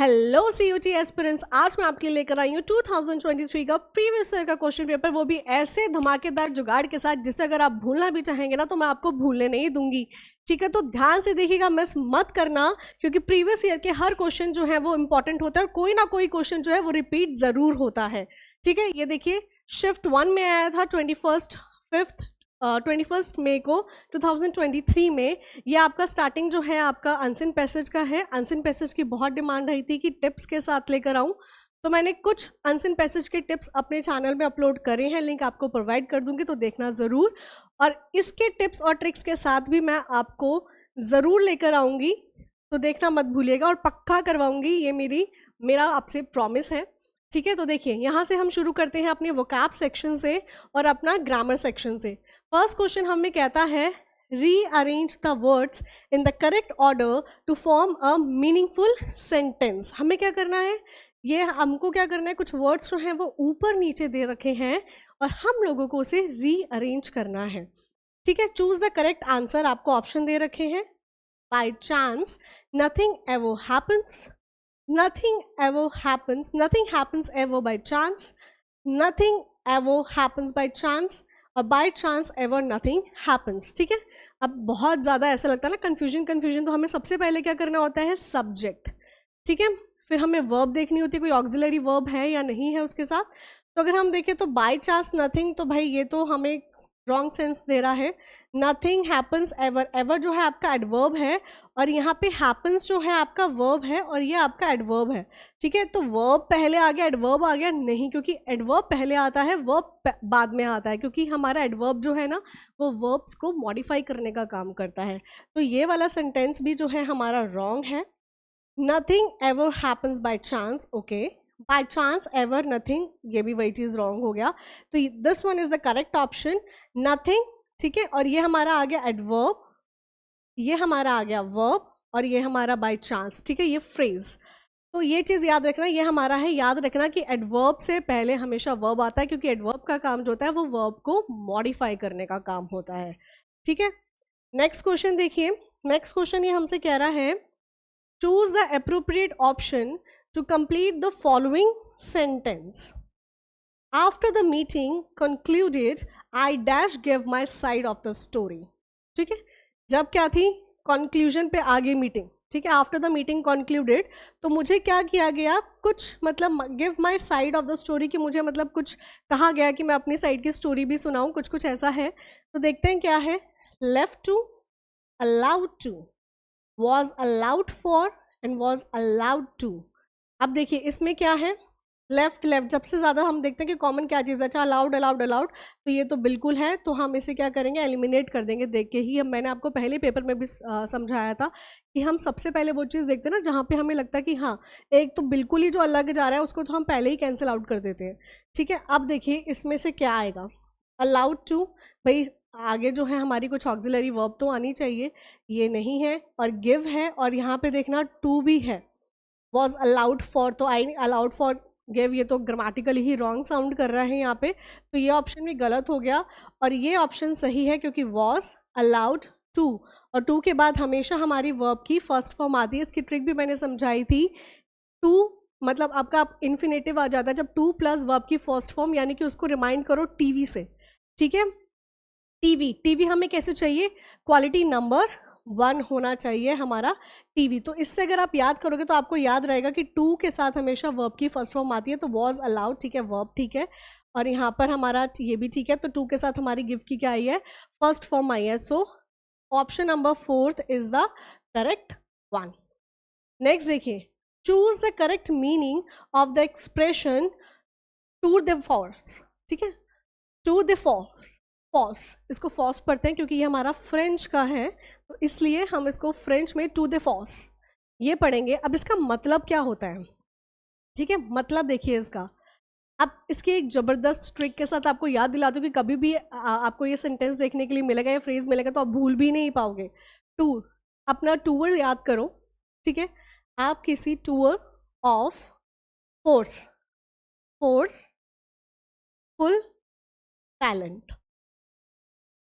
Hello CUT aspirants, आज मैं आपके लिए लेकर आई हूँ 2023 का प्रीवियस ईयर का क्वेश्चन पेपर, वो भी ऐसे धमाकेदार जुगाड़ के साथ जिससे अगर आप भूलना भी चाहेंगे ना तो मैं आपको भूलने नहीं दूंगी। ठीक है, तो ध्यान से देखिएगा, मिस मत करना, क्योंकि प्रीवियस ईयर के हर क्वेश्चन जो है वो इंपॉर्टेंट होता है और कोई ना कोई क्वेश्चन जो है वो रिपीट जरूर होता है। ठीक है, ये देखिए शिफ्ट 1 में आया था 21 मई को 2023 में। ये आपका स्टार्टिंग जो है आपका अनसिन पैसेज का है। अनसिन पैसेज की बहुत डिमांड रही थी कि टिप्स के साथ लेकर आऊं, तो मैंने कुछ अनसिन पैसेज के टिप्स अपने चैनल में अपलोड करे हैं, लिंक आपको प्रोवाइड कर दूंगी, तो देखना ज़रूर। और इसके टिप्स और ट्रिक्स के साथ भी मैं आपको ज़रूर लेकर आऊँगी, तो देखना मत भूलिएगा और पक्का करवाऊँगी, ये मेरा आपसे प्रॉमिस है। ठीक है, तो देखिए यहाँ से हम शुरू करते हैं अपने वोकैब सेक्शन से और अपना ग्रामर सेक्शन से। फर्स्ट क्वेश्चन हमें कहता है rearrange the words in the correct order to form a meaningful sentence. हमें क्या करना है, ये हमको क्या करना है, कुछ वर्ड्स जो हैं वो ऊपर नीचे दे रखे हैं और हम लोगों को उसे रीअरेंज करना है। ठीक है, चूज द करेक्ट आंसर, आपको ऑप्शन दे रखे हैं। By chance, nothing ever happens, nothing ever happens, nothing happens ever by chance, nothing ever happens by chance, और by chance ever nothing happens। ठीक है, अब बहुत ज़्यादा ऐसा लगता है ना कंफ्यूजन, तो हमें सबसे पहले क्या करना होता है, सब्जेक्ट। ठीक है, फिर हमें वर्ब देखनी होती है, कोई ऑक्सिलरी वर्ब है या नहीं है उसके साथ। तो अगर हम देखें तो बाय चांस नथिंग, तो भाई ये तो हमें रॉन्ग सेंस दे रहा है। नथिंग हैपन्स एवर, एवर जो है आपका एडवर्ब है और यहाँ पे हैपन्स जो है आपका वर्ब है और ये आपका एडवर्ब है। ठीक है, तो वर्ब पहले आ गया, एडवर्ब आ गया नहीं, क्योंकि एडवर्ब पहले आता है, वर्ब बाद में आता है, क्योंकि हमारा एडवर्ब जो है ना वो वर्ब्स को मॉडिफाई करने का काम करता है। तो ये वाला सेंटेंस भी जो है हमारा रॉन्ग है। Nothing ever happens by chance, okay, by chance ever nothing, ये भी वही चीज रॉन्ग हो गया। तो this one is the correct option, nothing. ठीक है, और ये हमारा आ गया एडवर्ब, ये हमारा आ गया वर्ब और ये हमारा बाय चांस। ठीक है, ये फ्रेज, तो ये चीज याद रखना, ये हमारा है, याद रखना कि एडवर्ब से पहले हमेशा वर्ब आता है, क्योंकि एडवर्ब का काम जो होता है वो वर्ब को मॉडिफाई करने का काम होता है। ठीक है, नेक्स्ट क्वेश्चन देखिए। नेक्स्ट क्वेश्चन ये हमसे कह रहा है choose the appropriate option to complete the following sentence. After the meeting concluded, I dash gave my side of the story. ठीक है, जब क्या थी, कंक्लूजन पे आगे मीटिंग। ठीक है, आफ्टर द मीटिंग कंक्लूडेड, तो मुझे क्या किया गया, कुछ मतलब give my side of the story, कि मुझे मतलब कुछ कहा गया कि मैं अपनी साइड की स्टोरी भी सुनाऊं, कुछ कुछ ऐसा है। तो देखते हैं क्या है, left to, allowed to, was allowed for and was allowed to. अब देखिए इसमें क्या है, लेफ्ट लेफ्ट, सबसे ज़्यादा हम देखते हैं कि कॉमन क्या चीज़ है, अच्छा अलाउड अलाउड अलाउड, तो ये तो बिल्कुल है, तो हम इसे क्या करेंगे, एलिमिनेट कर देंगे। देख के ही हम, मैंने आपको पहले पेपर में भी समझाया था कि हम सबसे पहले वो चीज़ देखते हैं ना जहाँ पे हमें लगता है कि हाँ एक तो बिल्कुल ही जो अलग जा रहा है उसको तो हम पहले ही कैंसिल आउट कर देते हैं। ठीक है, अब देखिए इसमें से क्या आएगा, अलाउड टू, भाई आगे जो है हमारी कुछ ऑक्सिलरी वर्ब तो आनी चाहिए, ये नहीं है, और गिव है, और यहाँ पे देखना टू भी है। वॉज अलाउड फॉर, तो आई अलाउड फॉर गिव, ये तो ग्रामेटिकली ही रॉन्ग साउंड कर रहा है यहाँ पे, तो ये ऑप्शन भी गलत हो गया और ये ऑप्शन सही है, क्योंकि वॉज अलाउड टू, और टू के बाद हमेशा हमारी वर्ब की फर्स्ट फॉर्म आती है। इसकी ट्रिक भी मैंने समझाई थी। टू मतलब आपका इन्फिनेटिव आ जाता है जब टू प्लस वर्ब की फर्स्ट फॉर्म, यानी कि उसको रिमाइंड करो टीवी से। ठीक है, टीवी, टीवी हमें कैसे चाहिए, क्वालिटी नंबर 1 होना चाहिए हमारा टीवी। तो इससे अगर आप याद करोगे तो आपको याद रहेगा कि टू के साथ हमेशा वर्ब की फर्स्ट फॉर्म आती है, तो वॉज अलाउड, ठीक है, वर्ब ठीक है, और यहाँ पर हमारा ये भी ठीक है, तो टू के साथ हमारी गिव की क्या आई है, फर्स्ट फॉर्म आई है। So option number 4 is the correct one. Next देखिए, choose the correct meaning of the expression to the fore. ठीक है, टू द फॉर्स, फॉस, इसको फॉस पढ़ते हैं क्योंकि ये हमारा फ्रेंच का है, तो इसलिए हम इसको फ्रेंच में टू द फॉस ये पढ़ेंगे। अब इसका मतलब क्या होता है, ठीक है, मतलब देखिए इसका, अब इसकी एक ज़बरदस्त ट्रिक के साथ आपको याद दिला दूँ कि कभी भी आपको ये सेंटेंस देखने के लिए मिलेगा, या फ्रेज मिलेगा, तो आप भूल भी नहीं पाओगे। टूर, अपना टूर याद करो। ठीक है, आप किसी tour of force, force full talent,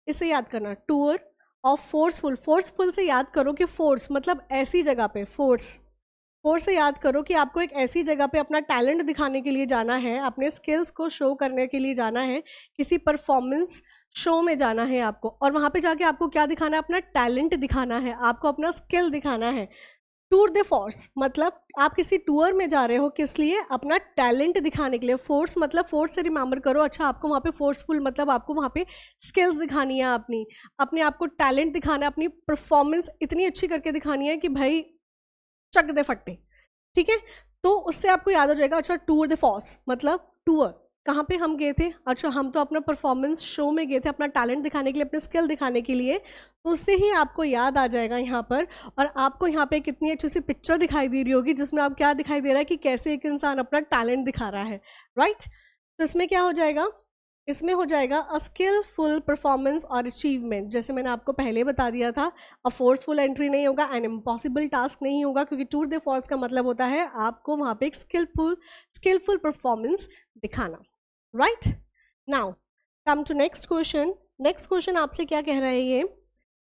इसे याद करना, टूर ऑफ फोर्सफुल, फोर्सफुल से याद करो कि फोर्स मतलब ऐसी जगह पे, फोर्स फोर्स से याद करो कि आपको एक ऐसी जगह पे अपना टैलेंट दिखाने के लिए जाना है, अपने स्किल्स को शो करने के लिए जाना है, किसी परफॉर्मेंस शो में जाना है आपको, और वहाँ पे जाके आपको क्या दिखाना है? अपना टैलेंट दिखाना है, आपको अपना स्किल दिखाना है। टूर दे फोर्स मतलब आप किसी टूर में जा रहे हो, किस लिए? अपना टैलेंट दिखाने के लिए। फोर्स मतलब फोर्स से रिमेंबर करो, अच्छा आपको वहाँ पे फोर्सफुल मतलब आपको वहाँ पे स्किल्स दिखानी है, अपने आप को टैलेंट दिखाना है, अपनी परफॉर्मेंस इतनी अच्छी करके दिखानी है कि भाई चक दे फट्टे, ठीक है? तो उससे आपको याद हो जाएगा, अच्छा टूर द फॉस मतलब टूर कहाँ पे हम गए थे? अच्छा हम तो अपना परफॉर्मेंस शो में गए थे, अपना टैलेंट दिखाने के लिए, अपने स्किल दिखाने के लिए। तो उससे ही आपको याद आ जाएगा यहाँ पर, और आपको यहाँ पे कितनी अच्छी सी पिक्चर दिखाई दे रही होगी जिसमें आप क्या दिखाई दे रहा है कि कैसे एक इंसान अपना टैलेंट दिखा रहा है, राइट? तो इसमें क्या हो जाएगा? इसमें हो जाएगा अ स्किलफुल परफॉर्मेंस और अचीवमेंट, जैसे मैंने आपको पहले बता दिया था। अ फोर्सफुल एंट्री नहीं होगा, एन इम्पॉसिबल टास्क नहीं होगा, क्योंकि टूर द फोर्स का मतलब होता है आपको वहाँ पे एक स्किलफुल परफॉर्मेंस दिखाना, right? Now come to next question. Next question आपसे क्या कह रहा है ये?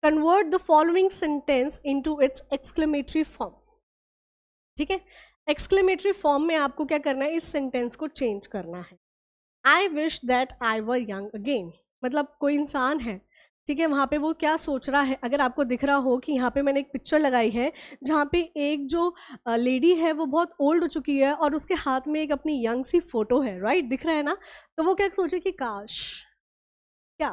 Convert the following sentence into its exclamatory form, ठीक है? एक्सक्लेमेटरी फॉर्म में आपको क्या करना है? इस सेंटेंस को चेंज करना है। I wish that I were young again, मतलब कोई इंसान है, ठीक है? वहाँ पे वो क्या सोच रहा है? अगर आपको दिख रहा हो कि यहाँ पे मैंने एक पिक्चर लगाई है जहाँ पे एक जो लेडी है वो बहुत ओल्ड हो चुकी है और उसके हाथ में एक अपनी यंग सी फोटो है, राइट? दिख रहा है ना? तो वो क्या सोचे कि काश, क्या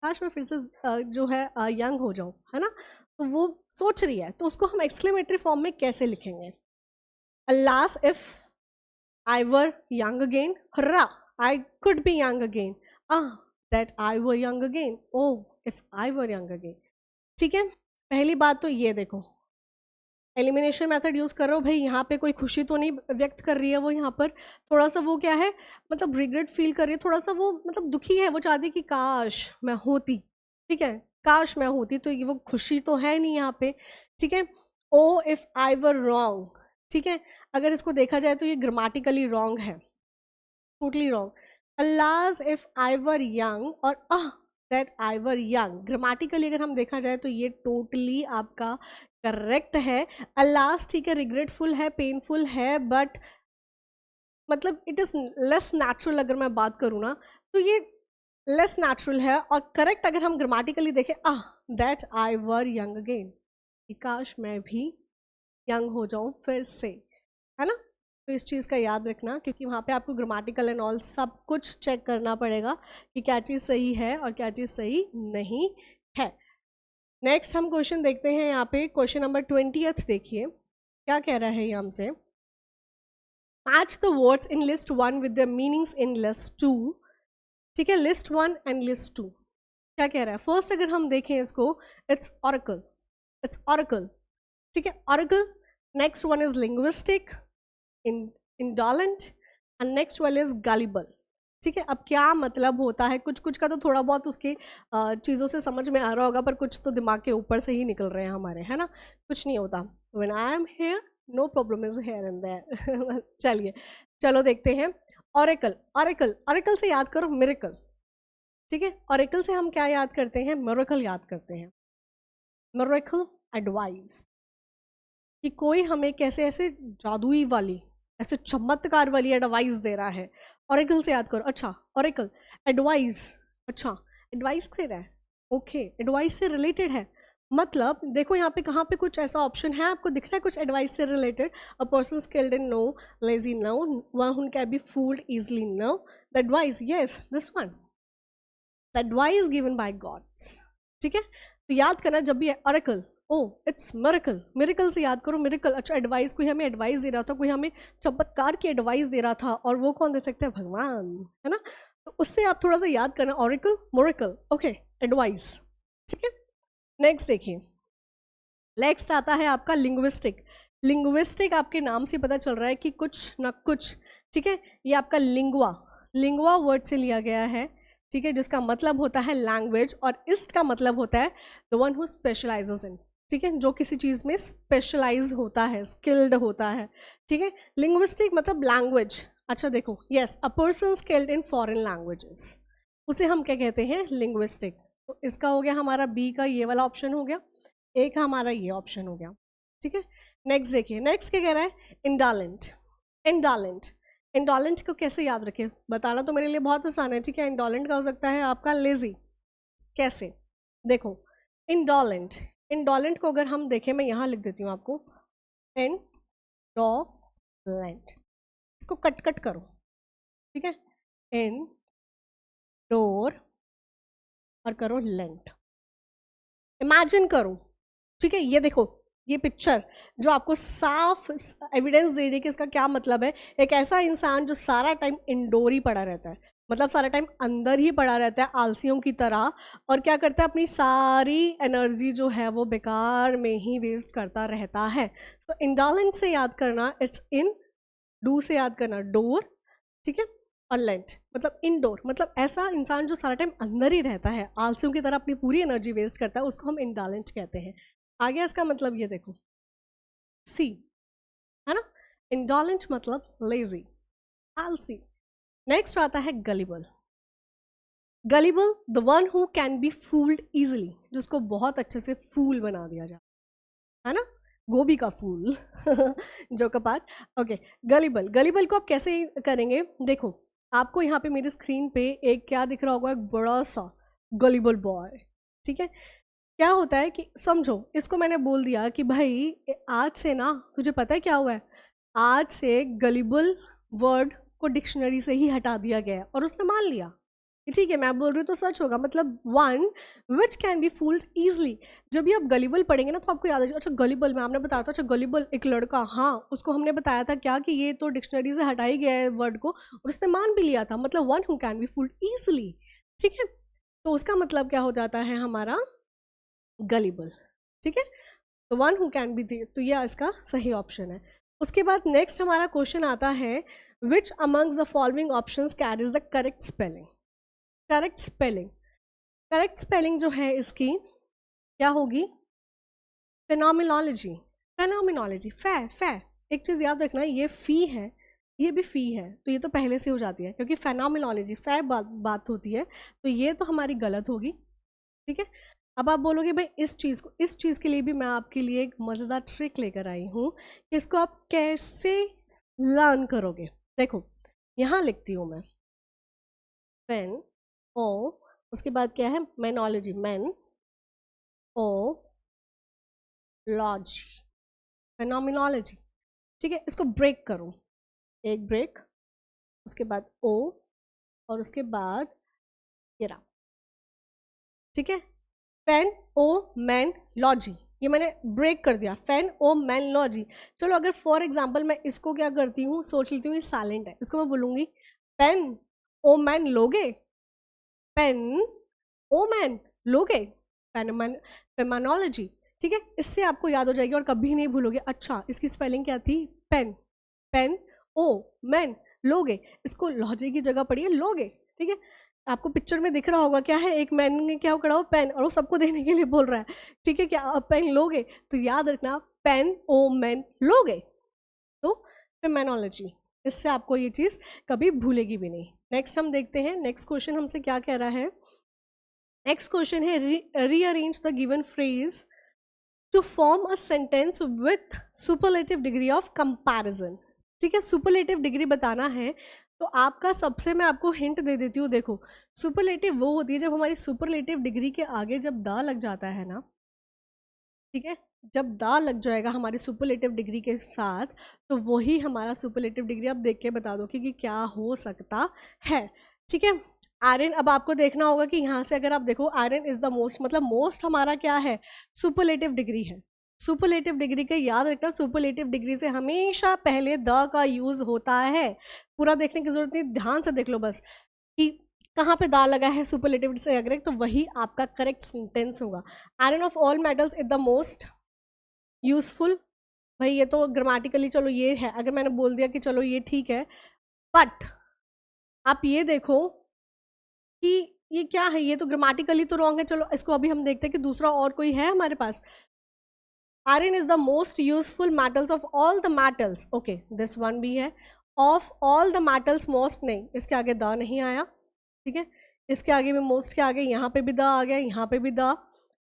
काश मैं फिर से जो है यंग हो जाऊँ, है ना? तो वो सोच रही है, तो उसको हम एक्सक्लेमेटरी फॉर्म में कैसे लिखेंगे? अल्लास if I were young again. Hurrah! I could be young again. Ah, that I were young again. Oh, if I were young again. ठीक है? पहली बात तो ये देखो, एलिमिनेशन मेथड यूज़ कर रहे हो भाई, यहाँ पे कोई खुशी तो नहीं व्यक्त कर रही है वो, यहाँ पर थोड़ा सा वो क्या है, मतलब रिग्रेट फील कर रही है, थोड़ा सा वो मतलब दुखी है, वो चाहती कि काश मैं होती, ठीक है? काश मैं होती, तो ये वो खुशी तो है नहीं यहाँ पे, ठीक है? ओ इफ आई वर रॉन्ग, ठीक है? अगर इसको देखा जाए तो ये ग्रामेटिकली रॉन्ग है, टोटली रॉन्ग। अल्लाज इफ आई वर यंग और that I were young, grammatically अगर हम देखा जाए तो ये टोटली आपका करेक्ट है। अल्लाज ठीक है, रिग्रेटफुल है, पेनफुल है, बट मतलब इट इज़ लेस नेचुरल। अगर मैं बात करूँ ना तो ये लेस नेचुरल है, और करेक्ट अगर हम ग्रामेटिकली देखें, that I were young again, काश मैं भी यंग हो जाऊं फिर से, है ना? तो इस चीज़ का याद रखना, क्योंकि वहाँ पे आपको ग्रामेटिकल एंड ऑल सब कुछ चेक करना पड़ेगा कि क्या चीज़ सही है और क्या चीज़ सही नहीं है। नेक्स्ट हम क्वेश्चन देखते हैं, यहाँ पे क्वेश्चन नंबर 20th देखिए क्या कह रहा है ये हमसे। Match the words in list 1 with the meanings in list 2, ठीक है? लिस्ट 1 एंड लिस्ट 2 क्या कह रहा है? फर्स्ट अगर हम देखें इसको, इट्स ऑरेकल, इट्स ऑरेकल, ठीक है? Oracle. Next one is linguistic, indolent, and next one is gullible, ठीक है? अब क्या मतलब होता है, कुछ कुछ का तो थोड़ा बहुत उसके चीज़ों से समझ में आ रहा होगा, पर कुछ तो दिमाग के ऊपर से ही निकल रहे हैं हमारे, है ना? कुछ नहीं होता, when I am here no problem is here and there. चलिए चलो देखते हैं। ऑरेकल, ऑरेकल, ऑरेकल से याद करो मिरेकल, ठीक है? ऑरेकल से हम क्या याद करते हैं? मिरेकल याद करते हैं। मिरेकल एडवाइस, कि कोई हमें कैसे ऐसे जादुई वाली, ऐसे चमत्कार वाली एडवाइस दे रहा है। ऑरेकल से याद करो, अच्छा ऑरेकल एडवाइस, अच्छा एडवाइस दे रहा है, ओके एडवाइस से रिलेटेड है, मतलब देखो यहाँ पे कहाँ पे कुछ ऐसा ऑप्शन है आपको दिख रहा है कुछ एडवाइस से रिलेटेड? A person skilled in no, lazy no, one who can be fooled easily no, the advice, yes this one, the advice given by gods, ठीक है? तो याद करना जब भी oracle, oh it's miracle, miracle से याद करो मिरेकल, अच्छा एडवाइस, कोई हमें एडवाइस दे रहा था, कोई हमें चमत्कार की एडवाइस दे रहा था, और वो कौन दे सकते हैं? भगवान, है ना? तो उससे आप थोड़ा सा याद करना, ऑरेकल, मोरेकल, ओके एडवाइस, ठीक है? नेक्स्ट देखिए, नेक्स्ट आता है आपका लिंग्विस्टिक। लिंग्विस्टिक आपके नाम से पता चल रहा है कि कुछ ना कुछ, ठीक है? ये आपका लिंगुआ, लिंगुआ वर्ड से लिया गया है, ठीक है? जिसका मतलब होता है लैंग्वेज, और इस्ट का मतलब होता है द वन हु स्पेशलाइजेज इन, ठीक है? जो किसी चीज़ में स्पेशलाइज होता है, स्किल्ड होता है, ठीक है? लिंग्विस्टिक मतलब लैंग्वेज, अच्छा देखो, yes a person skilled in foreign languages, उसे हम क्या कहते हैं? लिंग्विस्टिक। तो इसका हो गया हमारा बी का ये वाला ऑप्शन हो गया, एक हमारा ये ऑप्शन हो गया, ठीक है? नेक्स्ट देखिए, नेक्स्ट क्या कह रहा है, इंडोलेंट। इंडोलेंट, इंडोलेंट को कैसे याद रखें, बताना तो मेरे लिए बहुत आसान है, ठीक है। इंडोलेंट का हो सकता है आपका लेजी। कैसे, देखो इंडोलेंट, इंडोलेंट को अगर हम देखें, मैं यहाँ लिख देती हूँ आपको, इंडोलेंट, इसको कट कट करो, ठीक है, इन डोर और करो लेंट, इमेजिन करो, ठीक है। ये देखो, ये पिक्चर जो आपको साफ एविडेंस दे रही है कि इसका क्या मतलब है। एक ऐसा इंसान जो सारा टाइम इंडोर ही पड़ा रहता है, मतलब सारा टाइम अंदर ही पड़ा रहता है आलसियों की तरह, और क्या करता है, अपनी सारी एनर्जी जो है वो बेकार में ही वेस्ट करता रहता है। तो इंडोलेंट से याद करना, इट्स इन, डू से याद करना डोर, ठीक है, और लेंट मतलब इंडोर, मतलब ऐसा इंसान जो सारा टाइम अंदर ही रहता है, आलसियों की तरह अपनी पूरी एनर्जी वेस्ट करता है, उसको हम इंडोलेंट कहते हैं। आगे इसका मतलब ये देखो, सी, है ना, इंडोलेंट मतलब लेजी, आलसी। नेक्स्ट आता है gullible. Gullible, the one who can be fooled easily, जिसको बहुत अच्छे से फूल बना दिया जाए, है ना, गोभी का फूल जो कपाट। ओके, गलिबल, गलिबल को आप कैसे करेंगे, देखो आपको यहाँ पे मेरी स्क्रीन पे एक क्या दिख रहा होगा, एक बड़ा सा गलिबल बॉय, ठीक है। क्या होता है कि समझो, इसको मैंने बोल दिया कि भाई आज से ना, तुझे पता है क्या हुआ है, आज से गलिबल वर्ड को डिक्शनरी से ही हटा दिया गया है, और उसने मान लिया कि ठीक है मैं बोल रही हूँ तो सच होगा। मतलब one which can be fooled easily, जब भी आप गलिबल पढ़ेंगे ना तो आपको याद आ जाएगा, अच्छा गलिबल में आपने बताया था, अच्छा गलिबल एक लड़का, हाँ उसको हमने बताया था क्या कि ये तो डिक्शनरी से हटा ही गया है वर्ड को, और उसने मान भी लिया था, मतलब one who can be fooled easily, ठीक है। तो उसका मतलब क्या हो जाता है हमारा गलिबल, ठीक है। तो वन हु कैन बी, तो यह इसका सही ऑप्शन है। उसके बाद नेक्स्ट हमारा क्वेश्चन आता है, विच amongst the following options carries the correct spelling. Correct spelling, correct spelling जो है इसकी क्या होगी, फेनोमिनोलॉजी, फेनोमिनोलॉजी, फै, एक चीज़ याद रखना, ये फी है, ये भी फी है, तो ये तो पहले से हो जाती है क्योंकि फेनोमिनोलॉजी फै बात होती है, तो ये तो हमारी गलत होगी, ठीक है। अब आप बोलोगे भाई इस चीज़ को, इस चीज़ के लिए भी मैं आपके लिए एक मज़ेदार ट्रिक लेकर आई हूँ, इसको आप कैसे लर्न करोगे। देखो यहाँ लिखती हूँ मैं, फेन ओ, उसके बाद क्या है, मैनोलॉजी, मैन ओ लॉजी, फेनोमिनोलॉजी, ठीक है। इसको ब्रेक करो, एक ब्रेक, उसके बाद ओ, और उसके बाद ये रहा, ठीक है, फैन ओ मैन लॉजी, ये मैंने ब्रेक कर दिया, फैन ओ मैन लॉजी। चलो अगर फॉर एग्जांपल मैं इसको क्या करती हूँ, सोच लेती हूँ ये साइलेंट है, इसको मैं बोलूँगी पेन ओ मैन लोगे, पेन ओ मैन लोगे, फेमानोलॉजी, ठीक है। इससे आपको याद हो जाएगी और कभी नहीं भूलोगे, अच्छा इसकी स्पेलिंग क्या थी, पेन, पेन ओ मैन लोगे, इसको लॉजी की जगह पढ़िए लोगे, ठीक है। आपको पिक्चर में दिख रहा होगा क्या है, एक मैन ने क्या खड़ा हो, पेन, और वो सबको देने के लिए बोल रहा है, ठीक है, क्या आप पेन लोगे, तो याद रखना पेन ओ मैन लोगे, तो फेमानोलॉजी, इससे आपको ये चीज़ कभी भूलेगी भी नहीं। नेक्स्ट हम देखते हैं, नेक्स्ट क्वेश्चन हमसे क्या कह रहा है। नेक्स्ट क्वेश्चन है, rearrange the given phrase to form a sentence with superlative degree of comparison, ठीक है। सुपरलेटिव डिग्री बताना है, तो आपका सबसे मैं आपको हिंट दे देती हूँ, देखो सुपरलेटिव वो होती है जब हमारी सुपरलेटिव डिग्री के आगे जब द लग जाता है ना, ठीक है, जब द लग जाएगा हमारी सुपरलेटिव डिग्री के साथ, तो वही हमारा सुपरलेटिव डिग्री, आप देख के बता दो कि क्या हो सकता है, ठीक है। आयरन, अब आपको देखना होगा कि यहाँ से अगर आप देखो आयरन इज द मोस्ट, मतलब मोस्ट हमारा क्या है, सुपरलेटिव डिग्री है। सुपरलेटिव डिग्री के याद रखना, सुपरलेटिव डिग्री से हमेशा पहले द का यूज होता है, पूरा देखने की जरूरत नहीं, ध्यान से देख लो बस कि कहाँ पे दा लगा है सुपरलेटिव से अगर, तो वही आपका करेक्ट सेंटेंस होगा। Iron of all metals is the most useful, भाई ये तो ग्रामेटिकली चलो ये है, अगर मैंने बोल दिया कि चलो ये ठीक है, बट आप ये देखो कि ये क्या है, ये तो ग्रामेटिकली तो रॉन्ग है। चलो इसको अभी हम देखते हैं कि दूसरा और कोई है हमारे पास। Iron is the most useful metals of all the metals, okay this one भी है, of all the metals most नहीं, इसके आगे द नहीं आया, ठीक है, इसके आगे भी मोस्ट के आगे यहाँ पे भी द आ गया, यहाँ पे भी द,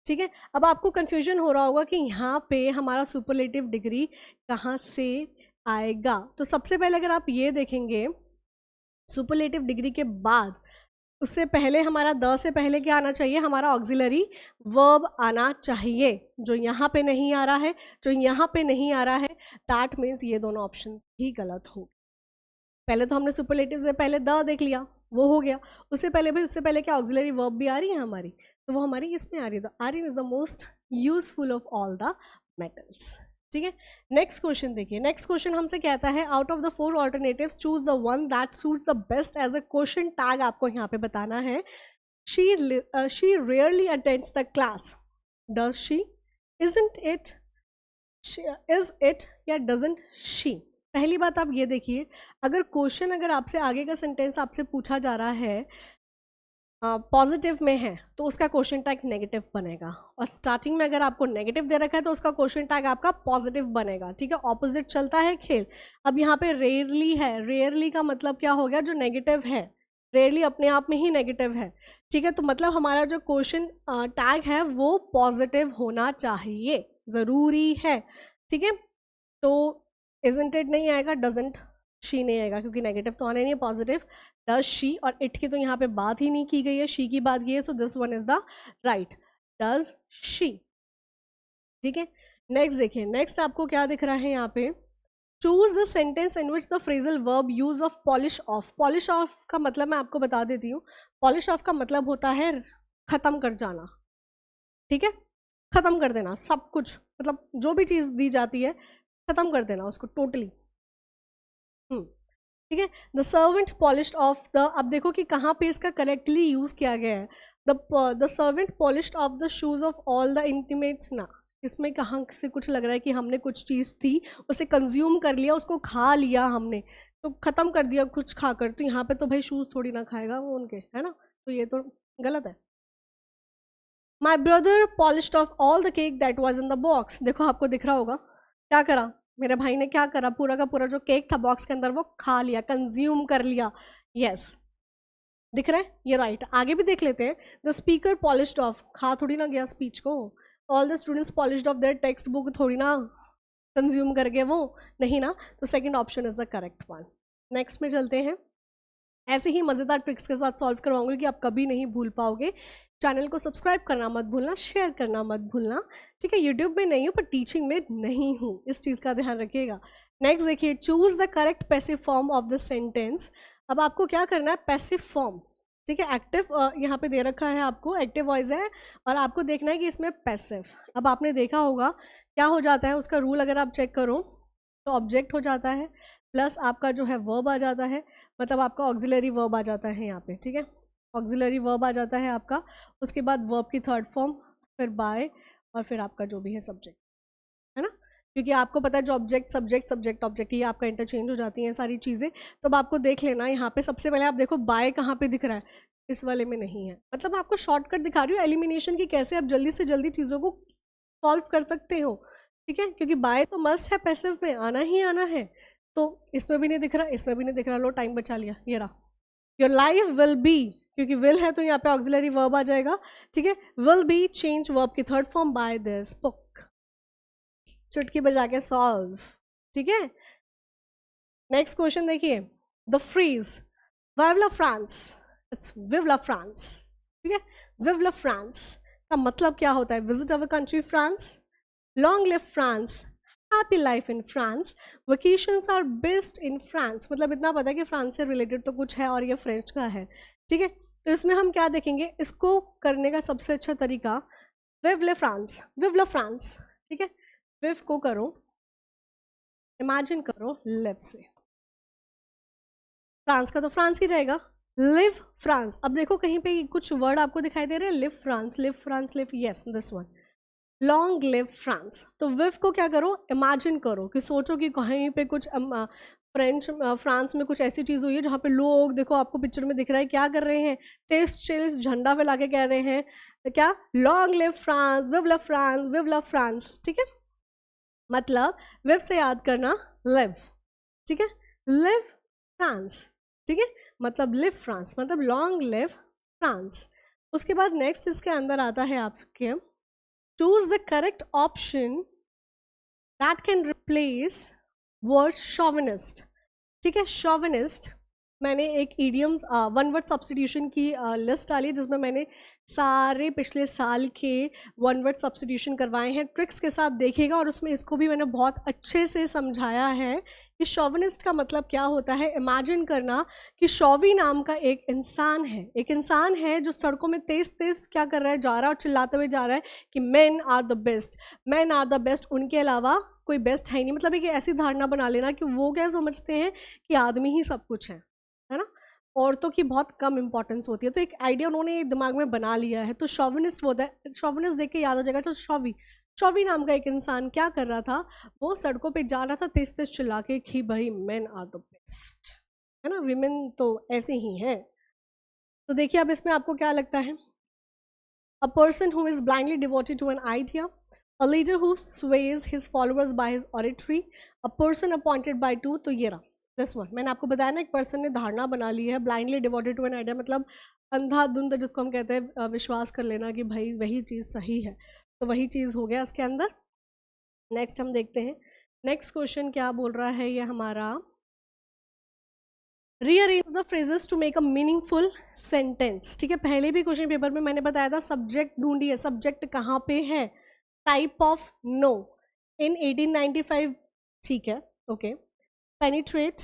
ठीक है, अब आपको कंफ्यूजन हो रहा होगा कि यहाँ पे हमारा सुपरलेटिव डिग्री कहाँ से आएगा। तो सबसे पहले अगर आप ये देखेंगे सुपरलेटिव डिग्री के बाद उससे पहले हमारा द से पहले क्या आना चाहिए, हमारा ऑक्सिलरी वर्ब आना चाहिए, जो यहाँ पे नहीं आ रहा है, जो यहाँ पे नहीं आ रहा है, दैट मीन्स ये दोनों ऑप्शन भी गलत हो। पहले तो हमने सुपरलेटिव से पहले द देख लिया, वो हो गया। उससे पहले भाई, उससे पहले क्या ऑक्सिलरी वर्ब भी आ रही है हमारी, तो वो हमारी इसमें आ रही है। Iron is the most useful of all the metals. ठीक है, नेक्स्ट क्वेश्चन देखिए। नेक्स्ट क्वेश्चन हमसे कहता है out of the 4 alternatives choose the one that suits the best as a question tag आपको यहाँ पे बताना है। She rarely attends the class, does she, isn't it, is it, या डजंट शी। पहली बात आप ये देखिए, अगर क्वेश्चन अगर आपसे आगे का सेंटेंस आपसे पूछा जा रहा है पॉजिटिव में है तो उसका क्वेश्चन टैग नेगेटिव बनेगा, और स्टार्टिंग में अगर आपको नेगेटिव दे रखा है तो उसका क्वेश्चन टैग आपका पॉजिटिव बनेगा। ठीक है, ऑपोजिट चलता है खेल। अब यहाँ पे रेयरली है, रेयरली का मतलब क्या हो गया, जो नेगेटिव है, रेयरली अपने आप में ही नेगेटिव है। ठीक है, तो मतलब हमारा जो क्वेश्चन टैग है वो पॉजिटिव होना चाहिए, ज़रूरी है। ठीक है, तो इजंट इट नहीं आएगा, डजंट शी नहीं आएगा, क्योंकि नेगेटिव तो आने नहीं है, पॉजिटिव। डज शी, और इट की तो यहाँ पे बात ही नहीं की गई है, शी की बात की है, so this one is the right, does she. ठीक है, नेक्स्ट देखिए। नेक्स्ट आपको क्या दिख रहा है यहाँ पे, choose the sentence in which the phrasal verb use of polish of. Polish of का मतलब मैं आपको बता देती हूँ, पॉलिश ऑफ का मतलब होता है खत्म कर जाना। ठीक है, खत्म कर देना सब कुछ, मतलब जो भी चीज़ दी जाती है खत्म कर देना उसको टोटली। ठीक है, the servant polished of the, अब देखो कि कहाँ पे इसका करेक्टली यूज किया गया है। The servant polished of the shoes of all the intimates ना, इसमें कहाँ से कुछ लग रहा है कि हमने कुछ चीज़ थी उसे कंज्यूम कर लिया, उसको खा लिया हमने, तो ख़त्म कर दिया कुछ खाकर। तो यहाँ पे तो भाई शूज़ थोड़ी ना खाएगा वो उनके, है ना, तो ये तो गलत है। My brother polished of all the cake that was in the box. देखो आपको दिख रहा होगा क्या करा मेरे भाई ने, क्या करा, पूरा का पूरा जो केक था बॉक्स के अंदर वो खा लिया, कंज्यूम कर लिया। यस, दिख रहा है, ये राइट। आगे भी देख लेते हैं। द स्पीकर पॉलिश्ड ऑफ, खा थोड़ी ना गया स्पीच को। All the students polished of their text book, थोड़ी ना कंज्यूम कर गए वो, नहीं ना, तो second option is the correct one. Next में चलते हैं। ऐसे ही मज़ेदार ट्रिक्स के साथ सॉल्व करवाऊंगी कि आप कभी नहीं भूल पाओगे। चैनल को सब्सक्राइब करना मत भूलना, शेयर करना मत भूलना। ठीक है, यूट्यूब में नहीं हूँ पर टीचिंग में नहीं हूँ, इस चीज़ का ध्यान रखिएगा। नेक्स्ट देखिए, choose the correct passive form of the sentence. अब आपको क्या करना है, पैसिव फॉर्म। ठीक है, एक्टिव यहाँ पे दे रखा है आपको, एक्टिव वॉइस है, और आपको देखना है कि इसमें पैसिव। अब आपने देखा होगा क्या हो जाता है, उसका रूल अगर आप चेक करो तो ऑब्जेक्ट हो जाता है प्लस आपका जो है वर्ब आ जाता है, मतलब आपका ऑक्सिलरी वर्ब आ जाता है यहाँ पे। ठीक है, ऑक्सिलरी वर्ब आ जाता है आपका, उसके बाद वर्ब की थर्ड फॉर्म, फिर बाय, और फिर आपका जो भी है सब्जेक्ट, है ना, क्योंकि आपको पता है जो ऑब्जेक्ट सब्जेक्ट सब्जेक्ट ऑब्जेक्ट ये आपका इंटरचेंज हो जाती हैं सारी चीज़ें। तो अब आपको देख लेना यहाँ पे सबसे पहले आप देखो बाय कहाँ पे दिख रहा है, इस वाले में नहीं है। मतलब आपको शॉर्टकट दिखा रही हूँ एलिमिनेशन की, कैसे आप जल्दी से जल्दी चीज़ों को सॉल्व कर सकते हो। ठीक है, क्योंकि बाय तो मस्ट है, पैसिव में आना ही आना है, तो इसमें भी नहीं दिख रहा, इसमें भी नहीं दिख रहा, लो टाइम बचा लिया, ये रहा। योर लाइफ विल बी, क्योंकि विल है तो यहाँ पे ऑक्सिलरी वर्ब आ जाएगा। ठीक है, विल बी चेंज वर्ब की third form by this book, चुटकी बजा के सॉल्व। ठीक है, नेक्स्ट क्वेश्चन देखिए, the phrase vive la France, it's vive la France. ठीक है, विव ला फ्रांस का मतलब क्या होता है, visit our country France, long live France, happy life in France, vacations are best in France. मतलब इतना पता है कि फ्रांस से रिलेटेड तो कुछ है और ये फ्रेंच का है। ठीक है, तो इसमें हम क्या देखेंगे, इसको करने का सबसे अच्छा तरीका विव ले फ्रांस, विव ला फ्रांस। ठीक है, विव को करो, इमेजिन करो लिव से, फ्रांस का तो फ्रांस ही रहेगा, लिव फ्रांस। अब देखो कहीं पे कुछ वर्ड आपको दिखाई दे रहे हैं, live France, live France, live, yes this one, long live France. तो विव को क्या करो, इमेजिन करो, कि सोचो कि कहीं पे कुछ फ्रांस में कुछ ऐसी चीज़ हुई है जहाँ पे लोग, देखो आपको पिक्चर में दिख रहा है क्या कर रहे हैं, तेज चिल्स झंडा फैला के कह रहे हैं क्या, लॉन्ग लिव फ्रांस, विव लव फ्रांस, विव लव फ्रांस। ठीक है, मतलब विव से याद करना लिव। ठीक है, लिव फ्रांस। ठीक है, मतलब लिव फ्रांस, मतलब लॉन्ग लिव फ्रांस। उसके बाद नेक्स्ट इसके अंदर आता है आपके choose the correct option that can replace word chauvinist. ठीक है, chauvinist मैंने एक idioms वन वर्ड सब्स्टिट्यूशन की लिस्ट डाली जिसमें मैंने सारे पिछले साल के वन वर्ड सब्स्टिट्यूशन करवाए हैं ट्रिक्स के साथ, देखिएगा। और उसमें इसको भी मैंने बहुत अच्छे से समझाया है कि शॉविनिस्ट का मतलब क्या होता है। इमेजिन करना कि शॉवी नाम का एक इंसान है जो सड़कों में तेज तेज क्या कर रहा है, जा रहा है और चिल्लाते हुए जा रहा है कि मेन आर द बेस्ट, उनके अलावा कोई बेस्ट है ही नहीं। मतलब एक ऐसी धारणा बना लेना कि वो क्या समझते हैं कि आदमी ही सब कुछ है ना, औरतों की बहुत कम इंपॉर्टेंस होती है। तो एक आइडिया उन्होंने दिमाग में बना लिया है। तो शॉविनिस्ट होता है, शॉविनिस्ट देख के याद आ जाएगा। तो शॉवी नाम का एक इंसान क्या कर रहा था, वो सड़कों पे जा रहा था तेज तेज चिल्ला के कि भाई मेन आर द बेस्ट, है ना, विमेन तो ऐसे ही हैं। तो देखिए अब इसमें आपको क्या लगता है। A person who is blindly devoted to an idea, a leader who sways his followers by his oratory, a person appointed by to. तो ये रहा दिस वन, मैंने आपको बताया ना, एक पर्सन ने धारणा बना ली है blindly devoted to an idea, मतलब अंधाधुंध जिसको हम कहते हैं विश्वास कर लेना कि भाई वही चीज़ सही है, तो वही चीज़ हो गया इसके अंदर। नेक्स्ट हम देखते हैं, नेक्स्ट क्वेश्चन क्या बोल रहा है ये हमारा, rearrange the phrases to make a meaningful sentence. ठीक है, पहले भी क्वेश्चन पेपर में मैंने बताया था सब्जेक्ट ढूंढिए, सब्जेक्ट कहाँ पे है, टाइप ऑफ नो इन 1895। ठीक है, okay, penetrate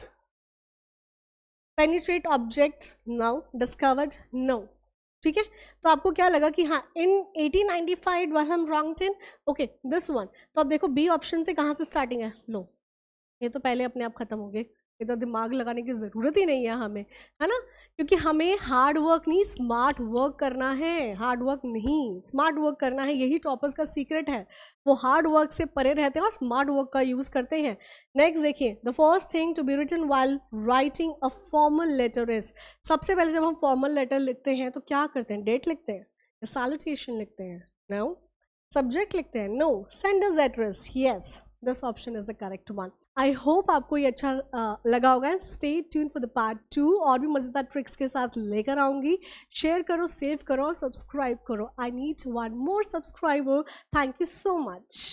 objects now discovered no. ठीक है, तो आपको क्या लगा कि हाँ इन 1895 वाज हम wrong ten, okay this one. तो अब देखो बी ऑप्शन से कहाँ से स्टार्टिंग है, लो ये तो पहले अपने आप खत्म हो गए, इधर दिमाग लगाने की ज़रूरत ही नहीं है हमें, है ना, क्योंकि हमें हार्ड वर्क नहीं स्मार्ट वर्क करना है, हार्ड वर्क नहीं स्मार्ट वर्क करना है। यही टॉपर्स का सीक्रेट है, वो हार्ड वर्क से परे रहते हैं और स्मार्ट वर्क का यूज़ करते हैं। नेक्स्ट देखिए, the first thing to be written while writing a formal letter is, सबसे पहले जब हम फॉर्मल लेटर लिखते हैं तो क्या करते हैं, डेट लिखते हैं या सैल्यूटेशन लिखते हैं, नो, सब्जेक्ट लिखते हैं, no, sender's address, yes this option is the correct one. I hope आपको ये अच्छा लगा होगा। Stay tune for the part 2, और भी मज़ेदार ट्रिक्स के साथ लेकर आऊँगी। शेयर करो, सेव करो और सब्सक्राइब करो। I need 1 more subscriber. Thank you so much.